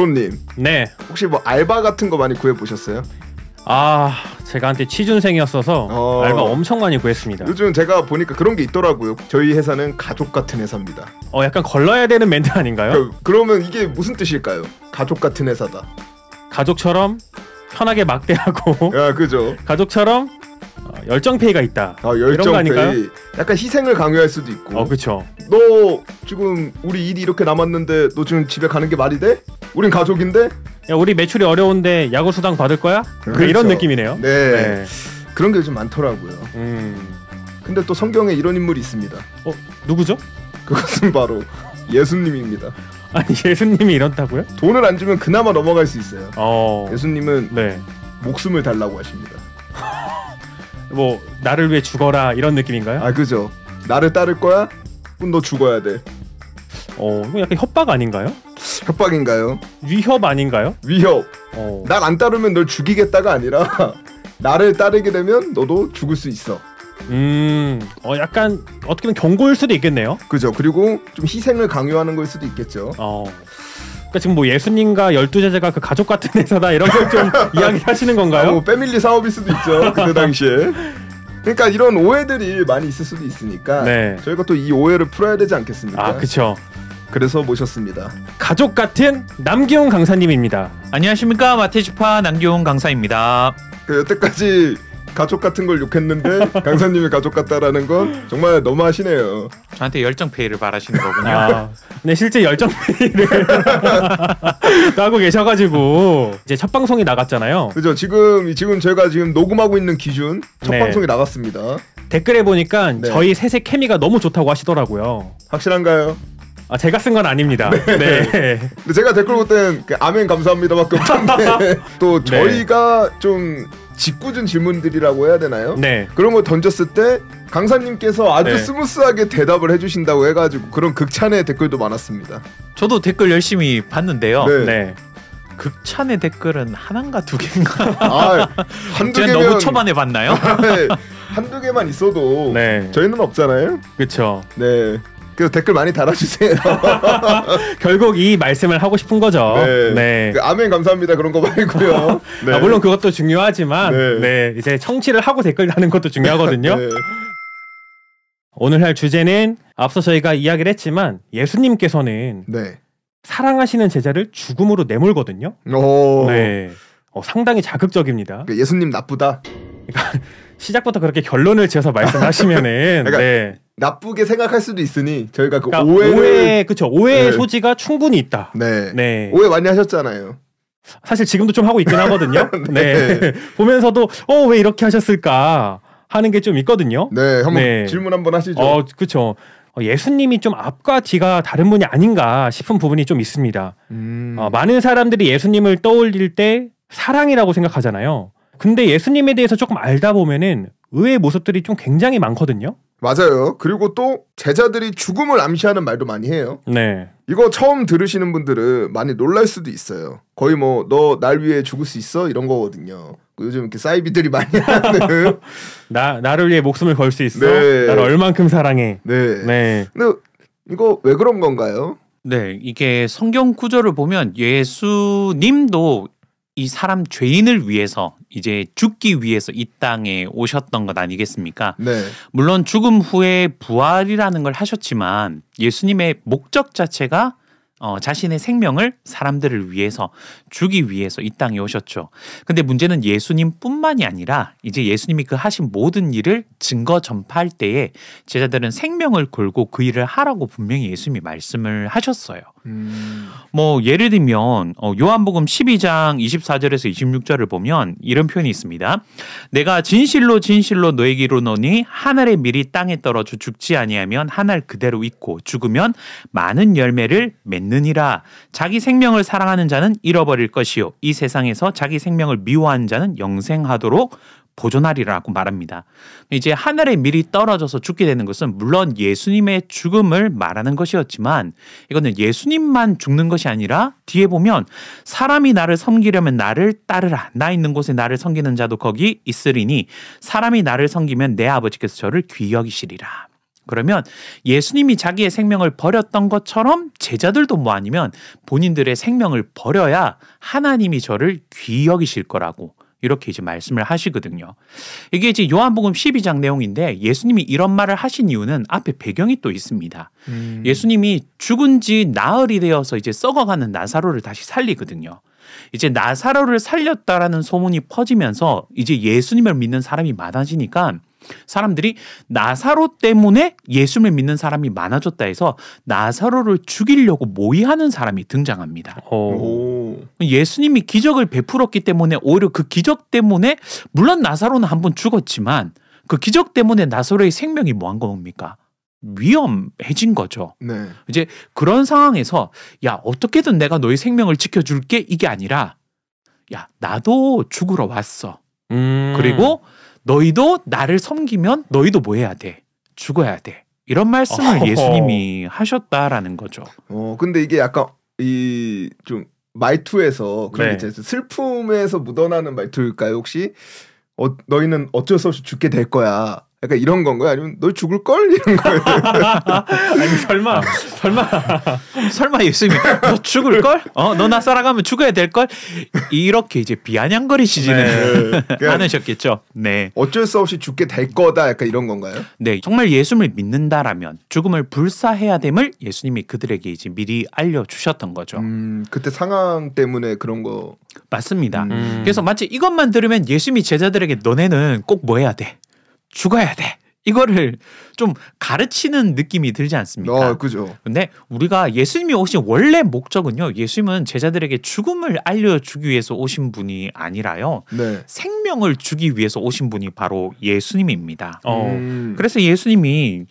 도로님. 네. 혹시 뭐 알바 같은 거 많이 구해보셨어요? 제가 한때 취준생이었어서 알바 엄청 많이 구했습니다. 요즘 제가 보니까 그런 게 있더라고요. 저희 회사는 가족 같은 회사입니다. 약간 걸러야 되는 멘트 아닌가요? 그러면 이게 무슨 뜻일까요? 가족 같은 회사다. 가족처럼 편하게 막대하고 야, 그죠. 가족처럼 열정페이가 있다. 이런 거 아닐까요? 약간 희생을 강요할 수도 있고. 그렇죠. 너 지금 우리 일이 이렇게 남았는데 너 지금 집에 가는 게 말이 돼? 우린 가족인데? 야, 우리 매출이 어려운데 야구 수당 받을 거야? 그렇죠. 이런 느낌이네요. 네. 그런 게 좀 많더라고요. 근데 또 성경에 이런 인물이 있습니다. 누구죠? 그것은 바로 예수님입니다. 아니, 예수님이 이렇다고요? 돈을 안 주면 그나마 넘어갈 수 있어요. 예수님은 네. 목숨을 달라고 하십니다. 뭐 나를 위해 죽어라 이런 느낌인가요? 그죠. 나를 따를 거야? 그럼 너 죽어야 돼. 이거 약간 협박 아닌가요? 협박인가요? 위협 아닌가요? 위협. 날 안 따르면 널 죽이겠다가 아니라 나를 따르게 되면 너도 죽을 수 있어. 약간 어떻게 보면 경고일 수도 있겠네요. 그죠. 그리고 좀 희생을 강요하는 걸 수도 있겠죠. 그러니까 지금 뭐 예수님과 12제자가 그 가족 같은 회사다 이런 걸 좀 이야기하시는 건가요? 뭐 패밀리 사업일 수도 있죠. 그때 당시에. 그러니까 이런 오해들이 많이 있을 수도 있으니까 저희가 또 이 오해를 풀어야 되지 않겠습니까? 그렇죠. 그래서 모셨습니다. 가족 같은 남기훈 강사님입니다. 안녕하십니까, 마태주파 남기훈 강사입니다. 여태까지 가족 같은 걸 욕했는데 강사님이 가족 같다라는 건 정말 너무하시네요. 저한테 열정페이를 바라시는 거군요. 네, 실제 열정페이를 하고 계셔가지고 이제 첫 방송이 나갔잖아요. 그죠. 지금 저희가 지금 녹음하고 있는 기준 첫 방송이 나갔습니다. 댓글에 보니까 저희 셋의 케미가 너무 좋다고 하시더라고요. 확실한가요? 제가 쓴 건 아닙니다. 네. 근데 제가 댓글 볼 땐 아멘 감사합니다밖에 없던데 또 저희가 좀 짓궂은 질문들이라고 해야 되나요? 네. 그런 걸 던졌을 때 강사님께서 아주 스무스하게 대답을 해주신다고 해가지고 그런 극찬의 댓글도 많았습니다. 저도 댓글 열심히 봤는데요. 네. 극찬의 댓글은 하나인가 두 개인가? 한두 개면 너무 초반에 봤나요? 한두 개만 있어도 네. 저희는 없잖아요. 그렇죠. 네. 그래서 댓글 많이 달아주세요. 결국 이 말씀을 하고 싶은 거죠. 네. 아멘 감사합니다 그런 거 말고요. 네. 물론 그것도 중요하지만 이제 청취를 하고 댓글 다는 것도 중요하거든요. 오늘 할 주제는 앞서 저희가 이야기를 했지만 예수님께서는 사랑하시는 제자를 죽음으로 내몰거든요. 상당히 자극적입니다. 예수님 나쁘다. 시작부터 그렇게 결론을 지어서 말씀하시면은 나쁘게 생각할 수도 있으니 저희가 그 오해의 소지가 충분히 있다. 오해 많이 하셨잖아요. 사실 지금도 좀 하고 있긴 하거든요. 보면서도 왜 이렇게 하셨을까 하는 게 좀 있거든요. 한번 질문 한번 하시죠. 그렇죠. 예수님이 좀 앞과 뒤가 다른 분이 아닌가 싶은 부분이 좀 있습니다. 많은 사람들이 예수님을 떠올릴 때 사랑이라고 생각하잖아요. 근데 예수님에 대해서 조금 알다 보면은 의외의 모습들이 좀 굉장히 많거든요. 맞아요. 그리고 또 제자들이 죽음을 암시하는 말도 많이 해요. 이거 처음 들으시는 분들은 많이 놀랄 수도 있어요. 거의 뭐 너 날 위해 죽을 수 있어? 이런 거거든요. 요즘 이렇게 사이비들이 많이 하는 나를 위해 목숨을 걸 수 있어? 나를 얼만큼 사랑해? 근데 이거 왜 그런 건가요? 이게 성경 구절을 보면 예수님도 이 사람 죄인을 위해서 이제 죽기 위해서 이 땅에 오셨던 것 아니겠습니까? 물론 죽음 후에 부활이라는 걸 하셨지만 예수님의 목적 자체가 자신의 생명을 사람들을 위해서 주기 위해서 이 땅에 오셨죠. 근데 문제는 예수님뿐만이 아니라 이제 예수님이 그 하신 모든 일을 증거 전파할 때에 제자들은 생명을 걸고 그 일을 하라고 분명히 예수님이 말씀을 하셨어요. 뭐 예를 들면 요한복음 12장 24절에서 26절을 보면 이런 표현이 있습니다. 내가 진실로 진실로 너에게 이르노니 하늘의 밀이 땅에 떨어져 죽지 아니하면 하늘 그대로 있고 죽으면 많은 열매를 맺느니라. 자기 생명을 사랑하는 자는 잃어버릴 것이요 이 세상에서 자기 생명을 미워하는 자는 영생하도록 보존하리라고 말합니다. 이제 하늘의 밀이 떨어져서 죽게 되는 것은 물론 예수님의 죽음을 말하는 것이었지만 이거는 예수님만 죽는 것이 아니라 뒤에 보면 사람이 나를 섬기려면 나를 따르라. 나 있는 곳에 나를 섬기는 자도 거기 있으리니 사람이 나를 섬기면 내 아버지께서 저를 귀히 여기시리라. 그러면 예수님이 자기의 생명을 버렸던 것처럼 제자들도 뭐 아니면 본인들의 생명을 버려야 하나님이 저를 귀히 여기실 거라고 이렇게 이제 말씀을 하시거든요. 이게 이제 요한복음 12장 내용인데 예수님이 이런 말을 하신 이유는 앞에 배경이 또 있습니다. 예수님이 죽은 지 나흘이 되어서 이제 썩어가는 나사로를 다시 살리거든요. 이제 나사로를 살렸다라는 소문이 퍼지면서 이제 예수님을 믿는 사람이 많아지니까 사람들이 나사로 때문에 예수님을 믿는 사람이 많아졌다 해서 나사로를 죽이려고 모의하는 사람이 등장합니다. 예수님이 기적을 베풀었기 때문에 오히려 그 기적 때문에 물론 나사로는 한번 죽었지만 그 기적 때문에 나사로의 생명이 뭐한 겁니까? 위험해진 거죠. 네. 이제 그런 상황에서 야 어떻게든 내가 너의 생명을 지켜줄게 이게 아니라 야 나도 죽으러 왔어. 그리고 너희도 나를 섬기면 너희도 뭐 해야 돼? 죽어야 돼. 이런 말씀을 예수님이 하셨다라는 거죠. 근데 이게 약간 이 좀 말투에서 그런 게 슬픔에서 묻어나는 말투일까요? 혹시 너희는 어쩔 수 없이 죽게 될 거야. 약간 이런 건가요? 아니면 너 죽을 걸 이런 거예요? 아니 설마 예수님이 너 죽을 걸? 너 나 따라가면 죽어야 될 걸? 이렇게 이제 비아냥거리시지는 않으셨겠죠. 네. 어쩔 수 없이 죽게 될 거다. 약간 이런 건가요? 네, 정말 예수님을 믿는다라면 죽음을 불사해야 됨을 예수님이 그들에게 이제 미리 알려주셨던 거죠. 그때 상황 때문에 그런 거 맞습니다. 그래서 마치 이것만 들으면 예수님이 제자들에게 너네는 꼭 뭐 해야 돼? 죽어야 돼. 이거를 좀 가르치는 느낌이 들지 않습니까? 그죠. 근데 우리가 예수님이 오신 원래 목적은요. 예수님은 제자들에게 죽음을 알려주기 위해서 오신 분이 아니라요. 생명을 주기 위해서 오신 분이 바로 예수님입니다. 그래서 예수님이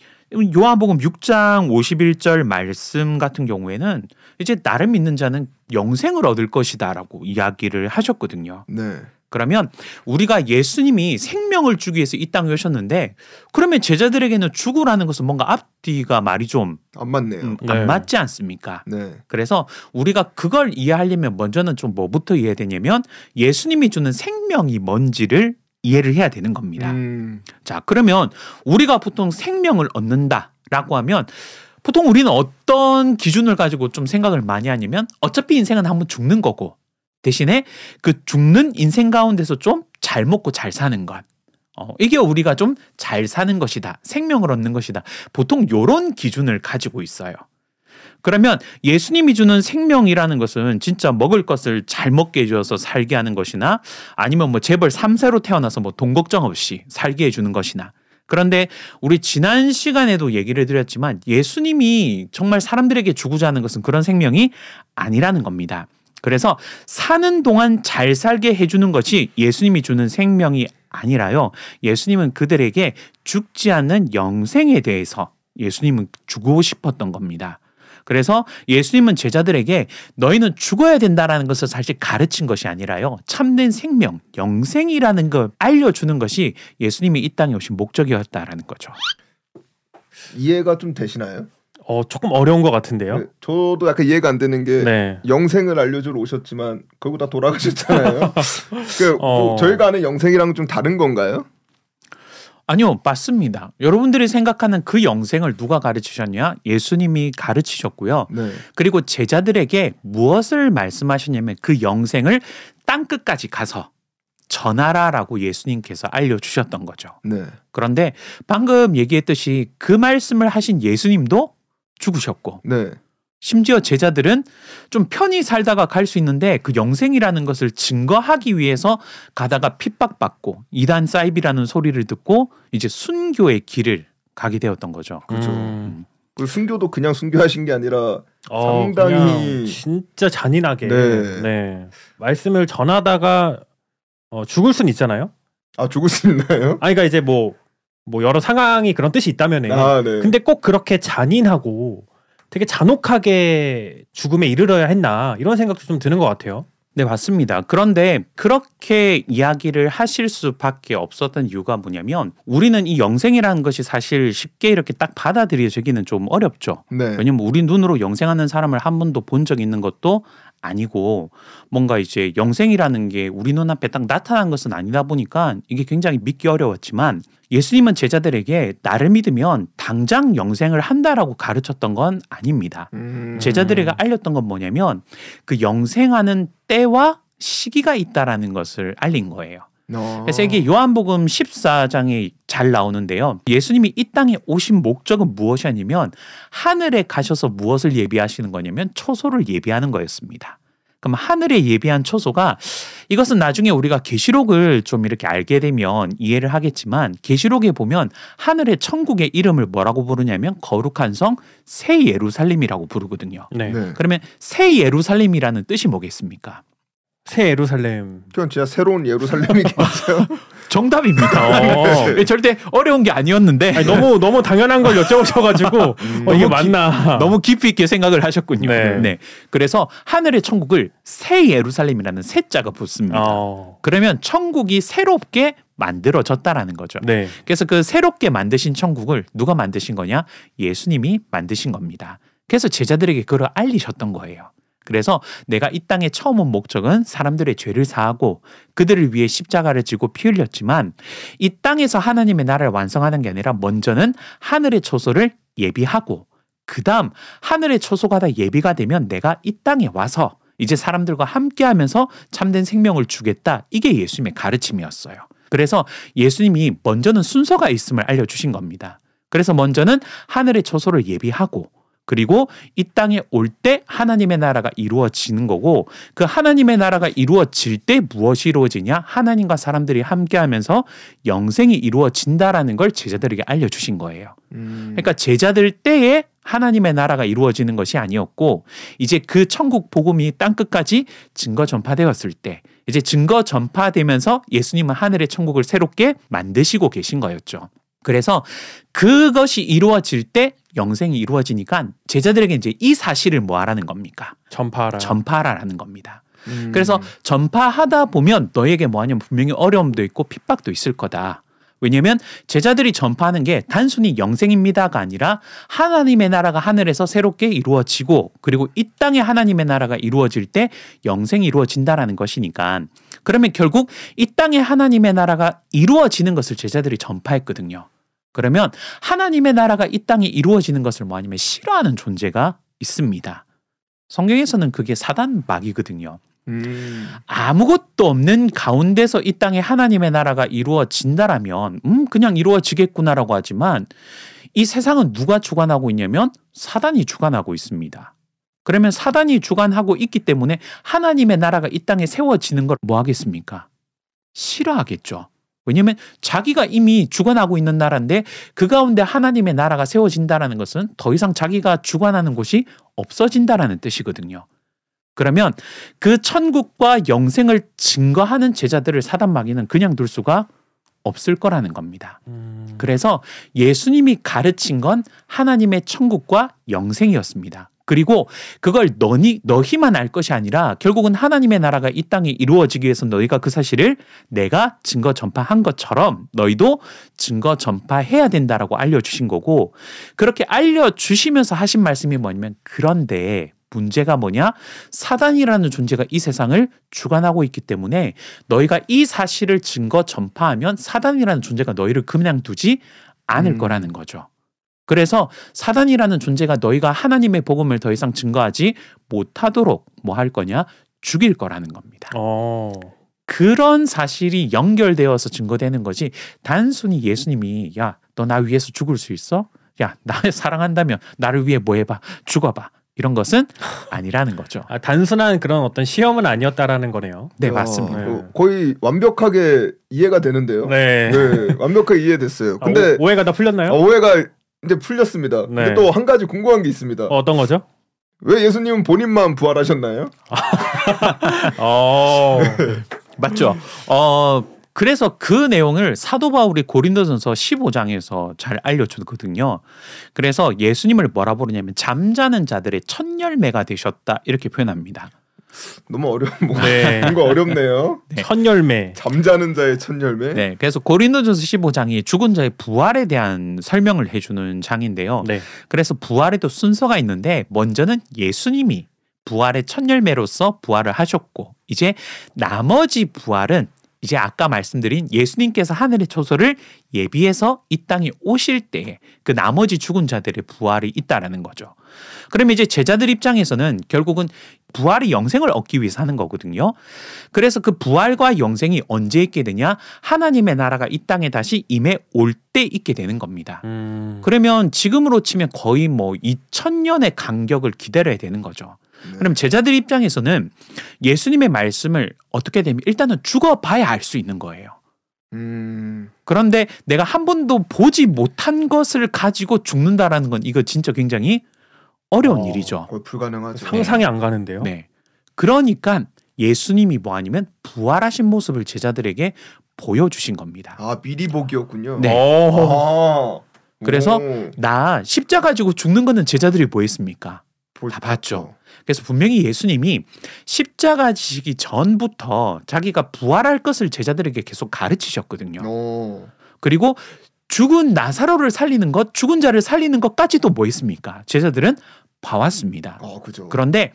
요한복음 6장 51절 말씀 같은 경우에는 이제 나를 믿는 자는 영생을 얻을 것이다라고 이야기를 하셨거든요. 네. 그러면 우리가 예수님이 생명을 주기 위해서 이 땅에 오셨는데 그러면 제자들에게는 죽으라는 것은 뭔가 앞뒤가 말이 좀 안 맞네요. 안 맞지 않습니까? 네. 그래서 우리가 그걸 이해하려면 먼저는 좀 뭐부터 이해되냐면 예수님이 주는 생명이 뭔지를 이해를 해야 되는 겁니다. 자, 그러면 우리가 보통 생명을 얻는다라고 하면 보통 우리는 어떤 기준을 가지고 좀 생각을 많이 하냐면 어차피 인생은 한번 죽는 거고 대신에 그 죽는 인생 가운데서 좀 잘 먹고 잘 사는 것. 이게 우리가 좀 잘 사는 것이다. 생명을 얻는 것이다. 보통 이런 기준을 가지고 있어요. 그러면 예수님이 주는 생명이라는 것은 진짜 먹을 것을 잘 먹게 해줘서 살게 하는 것이나 아니면 뭐 재벌 3세로 태어나서 뭐 돈 걱정 없이 살게 해주는 것이나 그런데 우리 지난 시간에도 얘기를 드렸지만 예수님이 정말 사람들에게 주고자 하는 것은 그런 생명이 아니라는 겁니다. 그래서 사는 동안 잘 살게 해주는 것이 예수님이 주는 생명이 아니라요. 예수님은 그들에게 죽지 않는 영생에 대해서 예수님은 주고 싶었던 겁니다. 그래서 예수님은 제자들에게 너희는 죽어야 된다라는 것을 사실 가르친 것이 아니라요. 참된 생명, 영생이라는 걸 알려주는 것이 예수님이 이 땅에 오신 목적이었다라는 거죠. 이해가 좀 되시나요? 조금 어려운 것 같은데요. 네, 저도 약간 이해가 안 되는 게 영생을 알려주러 오셨지만 결국 다 돌아가셨잖아요. 저희가 아는 영생이랑 좀 다른 건가요? 아니요, 맞습니다. 여러분들이 생각하는 그 영생을 누가 가르치셨냐? 예수님이 가르치셨고요. 그리고 제자들에게 무엇을 말씀하셨냐면 그 영생을 땅끝까지 가서 전하라라고 예수님께서 알려주셨던 거죠. 그런데 방금 얘기했듯이 그 말씀을 하신 예수님도 죽으셨고 심지어 제자들은 좀 편히 살다가 갈 수 있는데 그 영생이라는 것을 증거하기 위해서 가다가 핍박받고 이단 사이비라는 소리를 듣고 이제 순교의 길을 가게 되었던 거죠. 그렇죠. 그 순교도 그냥 순교하신 게 아니라 상당히 진짜 잔인하게 말씀을 전하다가 죽을 순 있잖아요. 죽을 수 있나요? 그러니까 이제 뭐 여러 상황이 그런 뜻이 있다면은. 근데 꼭 그렇게 잔인하고 되게 잔혹하게 죽음에 이르러야 했나 이런 생각도 좀 드는 것 같아요. 네, 맞습니다. 그런데 그렇게 이야기를 하실 수밖에 없었던 이유가 뭐냐면 우리는 이 영생이라는 것이 사실 쉽게 이렇게 딱 받아들여지기는 좀 어렵죠. 왜냐면 우리 눈으로 영생하는 사람을 한 번도 본 적 있는 것도 아니고 뭔가 이제 영생이라는 게 우리 눈앞에 딱 나타난 것은 아니다 보니까 이게 굉장히 믿기 어려웠지만 예수님은 제자들에게 나를 믿으면 당장 영생을 한다라고 가르쳤던 건 아닙니다. 제자들에게 알렸던 건 뭐냐면 그 영생하는 때와 시기가 있다라는 것을 알린 거예요. 그래서 이게 요한복음 14장에 잘 나오는데요. 예수님이 이 땅에 오신 목적은 무엇이었냐면 하늘에 가셔서 무엇을 예비하시는 거냐면 초소를 예비하는 거였습니다. 그럼 하늘에 예비한 초소가 이것은 나중에 우리가 계시록을 좀 이렇게 알게 되면 이해를 하겠지만 계시록에 보면 하늘의 천국의 이름을 뭐라고 부르냐면 거룩한 성 새 예루살렘이라고 부르거든요. 네. 그러면 새 예루살렘이라는 뜻이 뭐겠습니까? 새 예루살렘. 그건 진짜 새로운 예루살렘이겠죠. 정답입니다. 절대 어려운 게 아니었는데 아니, 너무 당연한 걸 여쭤보셔가지고 이게 맞나? 너무 깊이 있게 생각을 하셨군요. 네. 네. 그래서 하늘의 천국을 새 예루살렘이라는 새자가 붙습니다. 그러면 천국이 새롭게 만들어졌다라는 거죠. 네. 그래서 그 새롭게 만드신 천국을 누가 만드신 거냐? 예수님이 만드신 겁니다. 그래서 제자들에게 그걸 알리셨던 거예요. 그래서 내가 이 땅에 처음 온 목적은 사람들의 죄를 사하고 그들을 위해 십자가를 지고 피 흘렸지만 이 땅에서 하나님의 나라를 완성하는 게 아니라 먼저는 하늘의 초소를 예비하고 그다음 하늘의 초소가 다 예비가 되면 내가 이 땅에 와서 이제 사람들과 함께하면서 참된 생명을 주겠다. 이게 예수님의 가르침이었어요. 그래서 예수님이 먼저는 순서가 있음을 알려주신 겁니다. 그래서 먼저는 하늘의 초소를 예비하고 그리고 이 땅에 올 때 하나님의 나라가 이루어지는 거고 그 하나님의 나라가 이루어질 때 무엇이 이루어지냐? 하나님과 사람들이 함께하면서 영생이 이루어진다라는 걸 제자들에게 알려주신 거예요. 그러니까 제자들 때에 하나님의 나라가 이루어지는 것이 아니었고 이제 그 천국 복음이 땅끝까지 증거 전파되었을 때 이제 증거 전파되면서 예수님은 하늘의 천국을 새롭게 만드시고 계신 거였죠. 그래서 그것이 이루어질 때 영생이 이루어지니까 제자들에게 이제 이 사실을 뭐 하라는 겁니까? 전파하라는 겁니다. 그래서 전파하다 보면 너에게 뭐 하냐면 분명히 어려움도 있고 핍박도 있을 거다. 왜냐하면 제자들이 전파하는 게 단순히 영생입니다가 아니라 하나님의 나라가 하늘에서 새롭게 이루어지고 그리고 이 땅에 하나님의 나라가 이루어질 때 영생이 이루어진다라는 것이니까 그러면 결국 이 땅에 하나님의 나라가 이루어지는 것을 제자들이 전파했거든요. 그러면 하나님의 나라가 이 땅에 이루어지는 것을 뭐 아니면 싫어하는 존재가 있습니다. 성경에서는 그게 사단 마귀거든요. 아무것도 없는 가운데서 이 땅에 하나님의 나라가 이루어진다라면 그냥 이루어지겠구나라고 하지만 이 세상은 누가 주관하고 있냐면 사단이 주관하고 있습니다. 그러면 사단이 주관하고 있기 때문에 하나님의 나라가 이 땅에 세워지는 걸 뭐 하겠습니까? 싫어하겠죠. 왜냐하면 자기가 이미 주관하고 있는 나라인데 그 가운데 하나님의 나라가 세워진다는 것은 더 이상 자기가 주관하는 곳이 없어진다라는 뜻이거든요. 그러면 그 천국과 영생을 증거하는 제자들을 사단 마귀는 그냥 둘 수가 없을 거라는 겁니다. 그래서 예수님이 가르친 건 하나님의 천국과 영생이었습니다. 그리고 그걸 너희만 알 것이 아니라 결국은 하나님의 나라가 이 땅에 이루어지기 위해서 너희가 그 사실을 내가 증거 전파한 것처럼 너희도 증거 전파해야 된다라고 알려주신 거고 그렇게 알려주시면서 하신 말씀이 뭐냐면 그런데 문제가 뭐냐? 사단이라는 존재가 이 세상을 주관하고 있기 때문에 너희가 이 사실을 증거 전파하면 사단이라는 존재가 너희를 그냥 두지 않을 거라는 거죠. 그래서 사단이라는 존재가 너희가 하나님의 복음을 더 이상 증거하지 못하도록 뭐 할 거냐? 죽일 거라는 겁니다. 그런 사실이 연결되어서 증거되는 거지 단순히 예수님이 야, 너 나 위해서 죽을 수 있어? 야, 나를 사랑한다면 나를 위해 뭐 해봐? 죽어봐. 이런 것은 아니라는 거죠. 단순한 그런 어떤 시험은 아니었다라는 거네요. 네, 맞습니다. 거의 완벽하게 이해가 되는데요. 네, 완벽하게 이해됐어요. 근데 오해가 다 풀렸나요? 오해가 이제 풀렸습니다. 네. 근데 또 한 가지 궁금한 게 있습니다. 어떤 거죠? 왜 예수님은 본인만 부활하셨나요? 맞죠. 그래서 그 내용을 사도 바울이 고린도전서 15장에서 잘 알려줬거든요. 그래서 예수님을 뭐라 부르냐면 잠자는 자들의 첫 열매가 되셨다 이렇게 표현합니다. 너무 뭔가 어렵네요. 네. 첫 열매. 잠자는 자의 첫 열매. 네, 그래서 고린도전서 15장이 죽은 자의 부활에 대한 설명을 해주는 장인데요. 네. 그래서 부활에도 순서가 있는데 먼저는 예수님이 부활의 첫 열매로서 부활을 하셨고 이제 나머지 부활은 이제 아까 말씀드린 예수님께서 하늘의 초소를 예비해서 이 땅에 오실 때에 그 나머지 죽은 자들의 부활이 있다라는 거죠. 그러면 이제 제자들 입장에서는 결국은 부활의 영생을 얻기 위해서 하는 거거든요. 그래서 그 부활과 영생이 언제 있게 되냐? 하나님의 나라가 이 땅에 다시 임해 올 때 있게 되는 겁니다. 그러면 지금으로 치면 거의 뭐 2000년의 간격을 기다려야 되는 거죠. 그럼 제자들 입장에서는 예수님의 말씀을 어떻게 되면 일단은 죽어봐야 알 수 있는 거예요. 그런데 내가 한 번도 보지 못한 것을 가지고 죽는다라는 건 이거 진짜 굉장히 어려운 일이죠. 거의 불가능하죠. 상상이 안 가는데요. 네. 그러니까 예수님이 뭐 아니면 부활하신 모습을 제자들에게 보여주신 겁니다. 아, 미리 보기였군요. 네. 그래서 나 십자가 지고 죽는 거는 제자들이 뭐 했습니까? 다 봤죠. 그래서 분명히 예수님이 십자가 지기 전부터 자기가 부활할 것을 제자들에게 계속 가르치셨거든요. 그리고 죽은 나사로를 살리는 것, 죽은 자를 살리는 것까지도 뭐 있습니까? 제자들은 봐왔습니다. 그죠. 그런데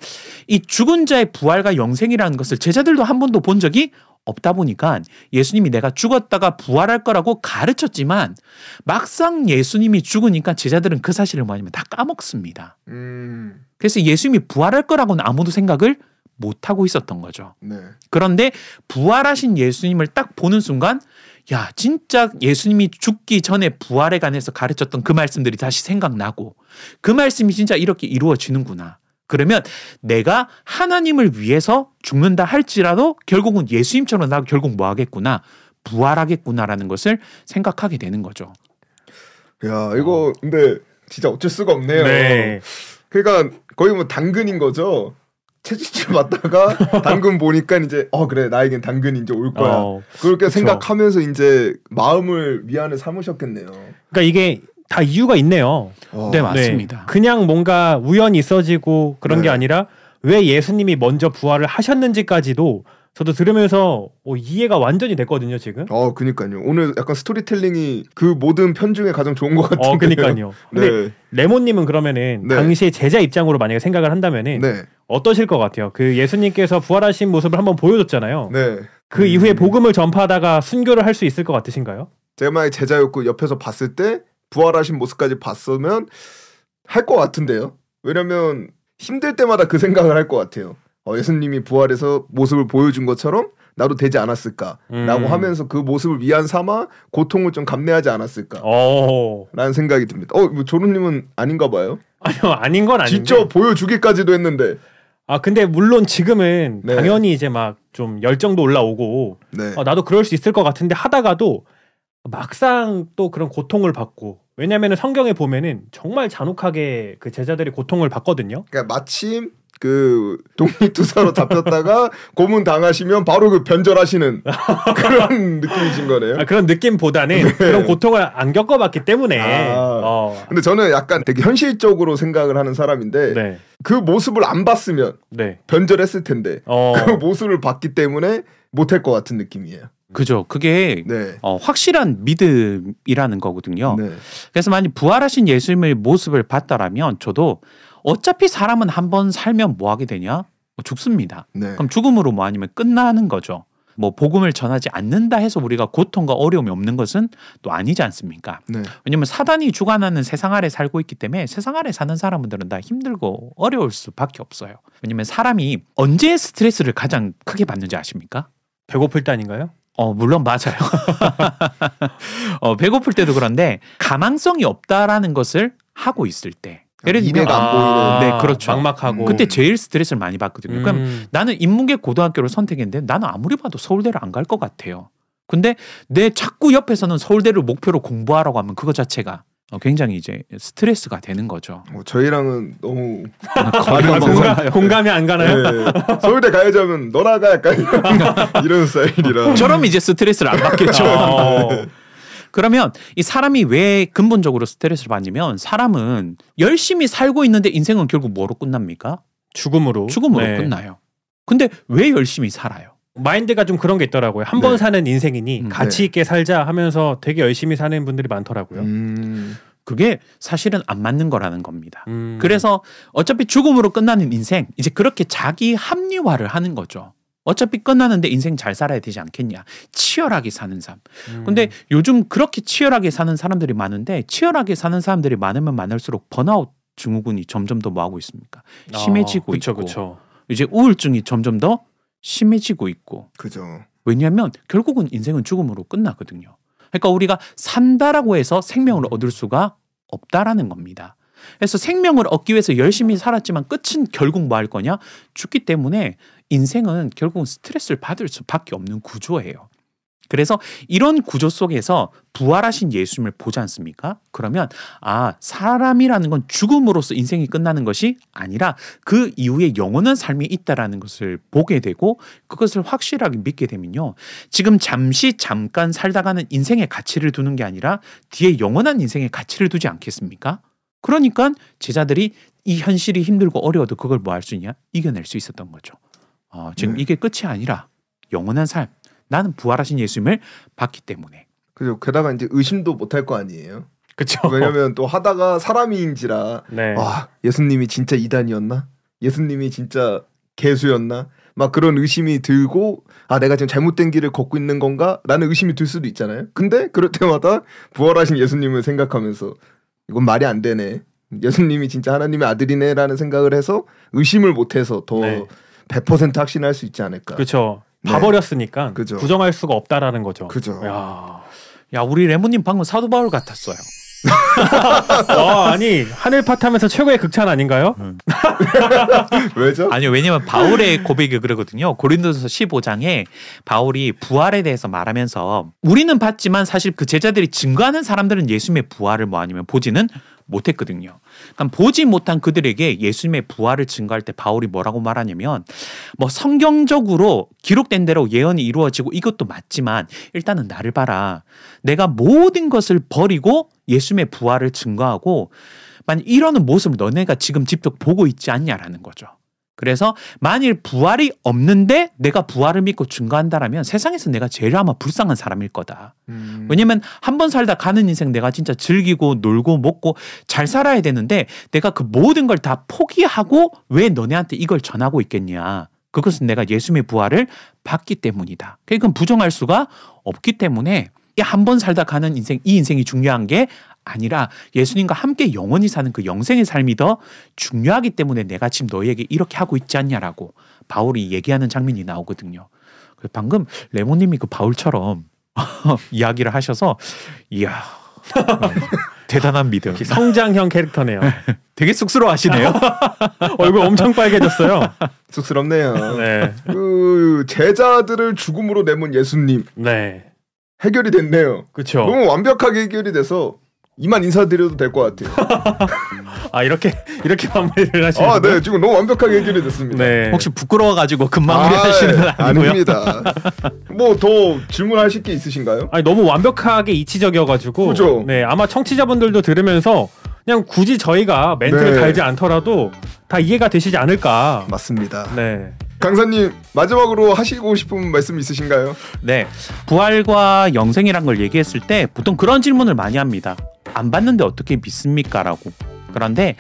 이 죽은 자의 부활과 영생이라는 것을 제자들도 한 번도 본 적이 없다 보니까 예수님이 내가 죽었다가 부활할 거라고 가르쳤지만 막상 예수님이 죽으니까 제자들은 그 사실을 뭐냐면 다 까먹습니다. 그래서 예수님이 부활할 거라고는 아무도 생각을 못하고 있었던 거죠. 네. 그런데 부활하신 예수님을 딱 보는 순간 야 진짜 예수님이 죽기 전에 부활에 관해서 가르쳤던 그 말씀들이 다시 생각나고 그 말씀이 진짜 이렇게 이루어지는구나. 그러면 내가 하나님을 위해서 죽는다 할지라도 결국은 예수님처럼 나 결국 뭐 하겠구나 부활하겠구나라는 것을 생각하게 되는 거죠. 야 이거 근데 진짜 어쩔 수가 없네요. 네. 그러니까 거의 뭐 당근인 거죠. 채찍질 맞다가 당근 보니까 이제 그래 나에겐 당근이 이제 올 거야. 그렇게 그쵸. 생각하면서 이제 마음을 위안을 삼으셨겠네요. 그러니까 이게 다 이유가 있네요. 네 맞습니다. 네. 그냥 뭔가 우연히 있어지고 그런 게 아니라 왜 예수님이 먼저 부활을 하셨는지까지도 저도 들으면서 이해가 완전히 됐거든요 지금. 그니까요. 오늘 약간 스토리텔링이 그 모든 편 중에 가장 좋은 것 같은데요. 그니까요. 근데 레몬님은 그러면은 당시에 제자 입장으로 만약에 생각을 한다면은 어떠실 것 같아요? 그 예수님께서 부활하신 모습을 한번 보여줬잖아요. 네. 그 이후에 복음을 전파하다가 순교를 할 수 있을 것 같으신가요? 제가 만약에 제자였고 옆에서 봤을 때 부활하신 모습까지 봤으면 할 것 같은데요. 왜냐면 힘들 때마다 그 생각을 할 것 같아요. 예수님이 부활해서 모습을 보여준 것처럼 나도 되지 않았을까라고 하면서 그 모습을 위안 삼아 고통을 좀 감내하지 않았을까라는 생각이 듭니다. 뭐 조루님은 아닌가 봐요. 아니요, 아닌 건 아닌데. 직접 보여주기까지도 했는데. 근데 물론 지금은 당연히 이제 막 좀 열정도 올라오고 나도 그럴 수 있을 것 같은데 하다가도 막상 또 그런 고통을 받고 왜냐면은 성경에 보면은 정말 잔혹하게 그 제자들이 고통을 받거든요. 그러니까 마침 그 독립투사로 잡혔다가 고문 당하시면 바로 그 변절하시는 그런 느낌이신 거네요. 그런 느낌보다는 그런 고통을 안 겪어봤기 때문에. 근데 저는 약간 되게 현실적으로 생각을 하는 사람인데 그 모습을 안 봤으면 변절했을 텐데 그 모습을 봤기 때문에 못할 것 같은 느낌이에요. 그죠. 그게 확실한 믿음이라는 거거든요. 그래서 만약 부활하신 예수님의 모습을 봤다라면 저도 어차피 사람은 한 번 살면 뭐 하게 되냐? 죽습니다. 그럼 죽음으로 뭐 아니면 끝나는 거죠. 뭐 복음을 전하지 않는다 해서 우리가 고통과 어려움이 없는 것은 또 아니지 않습니까? 왜냐하면 사단이 주관하는 세상 아래 살고 있기 때문에 세상 아래 사는 사람들은 다 힘들고 어려울 수밖에 없어요. 왜냐하면 사람이 언제 스트레스를 가장 크게 받는지 아십니까? 배고플 때 아닌가요? 물론 맞아요. 배고플 때도 그런데 가망성이 없다라는 것을 하고 있을 때. 예를 들면 미래가 안 보이는. 네, 그렇죠. 막막하고. 그때 제일 스트레스를 많이 받거든요. 그럼 나는 인문계 고등학교를 선택했는데 나는 아무리 봐도 서울대를 안 갈 것 같아요. 근데 내 자꾸 옆에서는 서울대를 목표로 공부하라고 하면 그거 자체가 굉장히 이제 스트레스가 되는 거죠. 저희랑은 너무 공감이 안 가나요? 서울대 가야지 하면 너나 가 약간 이런 스타일이라. 저럼 이제 스트레스를 안 받겠죠. 그러면 이 사람이 왜 근본적으로 스트레스를 받냐면 사람은 열심히 살고 있는데 인생은 결국 뭐로 끝납니까? 죽음으로 끝나요. 근데 왜 열심히 살아요? 마인드가 좀 그런 게 있더라고요. 한 번 사는 인생이니 가치 있게 살자 하면서 되게 열심히 사는 분들이 많더라고요. 그게 사실은 안 맞는 거라는 겁니다. 그래서 어차피 죽음으로 끝나는 인생, 이제 그렇게 자기 합리화를 하는 거죠. 어차피 끝나는데 인생 잘 살아야 되지 않겠냐. 치열하게 사는 삶. 근데 요즘 그렇게 치열하게 사는 사람들이 많은데 치열하게 사는 사람들이 많으면 많을수록 번아웃 증후군이 점점 더 뭐하고 있습니까? 심해지고 있고. 그쵸. 이제 우울증이 점점 더 심해지고 있고. 그죠. 왜냐하면 결국은 인생은 죽음으로 끝나거든요. 그러니까 우리가 산다라고 해서 생명을 얻을 수가 없다라는 겁니다. 그래서 생명을 얻기 위해서 열심히 살았지만 끝은 결국 뭐 할 거냐? 죽기 때문에 인생은 결국은 스트레스를 받을 수밖에 없는 구조예요. 그래서 이런 구조 속에서 부활하신 예수님을 보지 않습니까? 그러면 사람이라는 건 죽음으로써 인생이 끝나는 것이 아니라 그 이후에 영원한 삶이 있다라는 것을 보게 되고 그것을 확실하게 믿게 되면요. 지금 잠깐 살다가는 인생의 가치를 두는 게 아니라 뒤에 영원한 인생의 가치를 두지 않겠습니까? 그러니까 제자들이 이 현실이 힘들고 어려워도 그걸 뭐 할 수 있냐? 이겨낼 수 있었던 거죠. 지금 이게 끝이 아니라 영원한 삶. 나는 부활하신 예수님을 봤기 때문에. 그죠. 게다가 이제 의심도 못할 거 아니에요. 그렇죠. 왜냐하면 또 하다가 사람인지라 네. 와 예수님이 진짜 이단이었나? 예수님이 진짜 개수였나? 막 그런 의심이 들고 내가 지금 잘못된 길을 걷고 있는 건가? 라는 의심이 들 수도 있잖아요. 근데 그럴 때마다 부활하신 예수님을 생각하면서 이건 말이 안 되네. 예수님이 진짜 하나님의 아들이네라는 생각을 해서 의심을 못해서 더 100% 확신할 수 있지 않을까. 그렇죠. 봐버렸으니까 그죠. 부정할 수가 없다라는 거죠. 그죠. 야 우리 레몬님 방금 사도 바울 같았어요. 아니 하늘파타면서 최고의 극찬 아닌가요? 왜죠? 아니요, 왜냐면 바울의 고백이 그러거든요. 고린도서 15장에 바울이 부활에 대해서 말하면서 우리는 봤지만 사실 그 제자들이 증거하는 사람들은 예수님의 부활을 아니면 보지는 못했거든요. 그러니까 보지 못한 그들에게 예수님의 부활을 증거할 때 바울이 뭐라고 말하냐면 성경적으로 기록된 대로 예언이 이루어지고 이것도 맞지만 일단은 나를 봐라. 내가 모든 것을 버리고 예수님의 부활을 증거하고 만약 이러는 모습을 너네가 지금 직접 보고 있지 않냐라는 거죠. 그래서 만일 부활이 없는데 내가 부활을 믿고 증거한다라면 세상에서 내가 제일 아마 불쌍한 사람일 거다. 왜냐면 한 번 살다 가는 인생 내가 진짜 즐기고 놀고 먹고 잘 살아야 되는데 내가 그 모든 걸 다 포기하고 왜 너네한테 이걸 전하고 있겠냐. 그것은 내가 예수님의 부활을 받기 때문이다. 그건 부정할 수가 없기 때문에 한 번 살다 가는 인생, 이 인생이 중요한 게 아니라 예수님과 함께 영원히 사는 그 영생의 삶이 더 중요하기 때문에 내가 지금 너희에게 이렇게 하고 있지 않냐라고 바울이 얘기하는 장면이 나오거든요. 방금 레몬님이 그 바울처럼 이야기를 하셔서 이야 대단한 믿음. 성장형 캐릭터네요. 되게 쑥스러워하시네요. 얼굴 엄청 빨개졌어요. 쑥스럽네요. 네. 그 제자들을 죽음으로 내몬 예수님. 네. 해결이 됐네요. 그렇죠. 너무 완벽하게 해결이 돼서 이만 인사드려도 될 것 같아요. 이렇게 마무리를 하시는 네, 지금 너무 완벽하게 해결이 됐습니다. 네. 혹시 부끄러워가지고 금마무리 하시는 건 아니고요? 아닙니다. 뭐 더 질문하실 게 있으신가요? 너무 완벽하게 이치적이어가지고. 그죠? 네, 아마 청취자분들도 들으면서 그냥 굳이 저희가 멘트를 달지 않더라도 다 이해가 되시지 않을까. 맞습니다. 네. 강사님 마지막으로 하시고 싶은 말씀 있으신가요? 네, 부활과 영생이란 걸 얘기했을 때 보통 그런 질문을 많이 합니다. 안 봤는데 어떻게 믿습니까? 라고. 그런데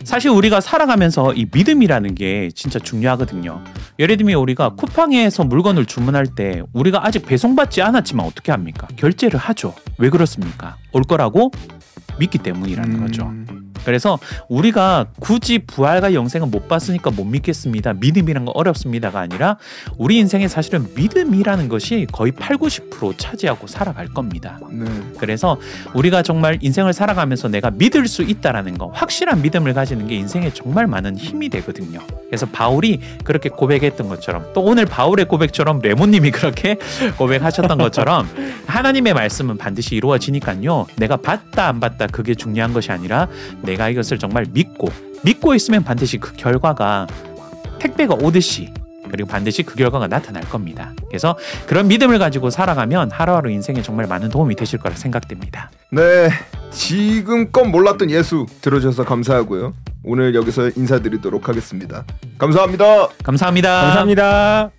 사실 우리가 살아가면서 이 믿음이라는 게 진짜 중요하거든요. 예를 들면 우리가 쿠팡에서 물건을 주문할 때 우리가 아직 배송받지 않았지만 어떻게 합니까? 결제를 하죠. 왜 그렇습니까? 올 거라고 믿기 때문이라는 거죠. 그래서 우리가 굳이 부활과 영생은 못 봤으니까 못 믿겠습니다. 믿음이란 건 어렵습니다가 아니라 우리 인생에 사실은 믿음이라는 것이 거의 80-90% 차지하고 살아갈 겁니다. 그래서 우리가 정말 인생을 살아가면서 내가 믿을 수 있다라는 거, 확실한 믿음을 가지는 게 인생에 정말 많은 힘이 되거든요. 그래서 바울이 그렇게 고백했던 것처럼 또 오늘 바울의 고백처럼 레몬님이 그렇게 고백하셨던 것처럼 하나님의 말씀은 반드시 이루어지니까요. 내가 봤다 안 봤다 그게 중요한 것이 아니라 내가 이것을 정말 믿고 있으면 반드시 그 결과가 택배가 오듯이 그리고 반드시 그 결과가 나타날 겁니다. 그래서 그런 믿음을 가지고 살아가면 하루하루 인생에 정말 많은 도움이 되실 거라 생각됩니다. 네, 지금껏 몰랐던 예수 들어주셔서 감사하고요. 오늘 여기서 인사드리도록 하겠습니다. 감사합니다. 감사합니다. 감사합니다.